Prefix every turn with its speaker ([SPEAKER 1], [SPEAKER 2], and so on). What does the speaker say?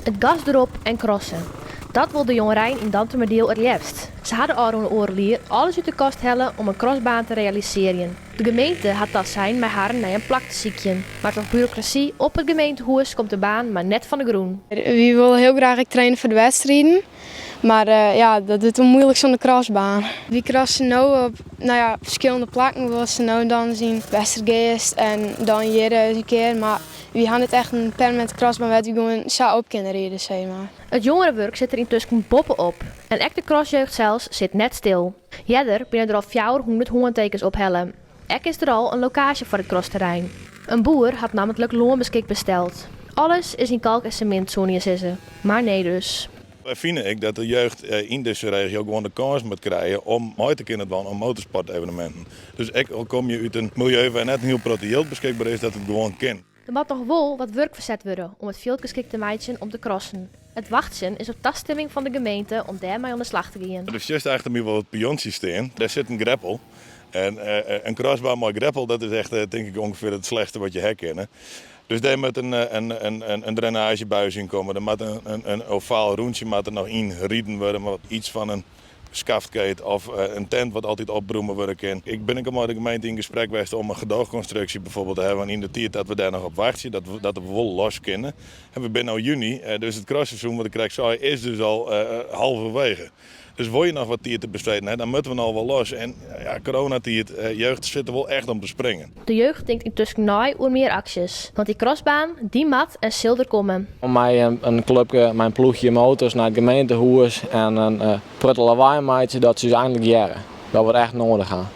[SPEAKER 1] Het gas erop en crossen. Dat wil de jongerijn in Dantemerdeel het liefst. Ze hadden al een oorlier alles uit de kast hellen om een crossbaan te realiseren. De gemeente had dat zijn met haar naar een plak te ziekjen. Maar door bureaucratie op het gemeentehuis komt de baan maar net van de groen.
[SPEAKER 2] We willen heel graag trainen voor de wedstrijden. Maar dat is wel moeilijk zonder crossbaan. We crossen nu op verschillende plekken. We willen nu dan zien Westergeest en dan hier eens een keer. Maar we gaan het echt een permanente crossbaan waar we gewoon zo op kunnen rijden, zeg maar.
[SPEAKER 1] Het jongerenwerk zit er intussen boppen op. En echt de crossjeugd zelfs zit net stil. Jadder binnen er al 400 hoorntekens op hellen. Ek is er al een locatie voor het crossterrein. Een boer had namelijk loonbeschik besteld. Alles is in kalk en cement, zo niet ze. Maar nee dus.
[SPEAKER 3] Wij vinden dat de jeugd in deze regio gewoon de kans moet krijgen om mee te kunnen doen aan motorsportevenementen. Dus al kom je uit een milieu waar net heel proteïel beschikbaar is, dat het gewoon kan.
[SPEAKER 1] Er moet nog wel wat werk verzet worden om het veld geschikt te maken om te crossen. Het wachten is op taststemming van de gemeente om daarmee aan de slag te gaan.
[SPEAKER 3] Er is achter mij wel het pionsysteem. Daar zit een greppel. En een crossbaan met greppel, dat is echt denk ik ongeveer het slechtste wat je herkennen. Dus daar moet een drainagebuis in komen. Er moet een ovaal roentje moet er nog inrieden worden. Met iets van een skaftkeet of een tent wat altijd opbroemen worden kan. Ik ben met de gemeente in gesprek geweest om een gedoogconstructie bijvoorbeeld te hebben. In de tijd dat we daar nog op wachten, dat we wel los kunnen. En we zijn nu juni, dus het crossseizoen wat ik krijg zei is dus al halverwege. Dus wil je nog wat tijd te besteden, dan moeten we nou wel los. En coronatijd, jeugd zit er wel echt om te springen.
[SPEAKER 1] De jeugd denkt intussen na over meer acties. Want die crossbaan, die mat en zilver komen.
[SPEAKER 4] Om mij een clubje, mijn ploegje motors naar het gemeentehuis en een prutte lawaai maatje dat ze eindelijk jaren. Dat wordt echt nodig gaan.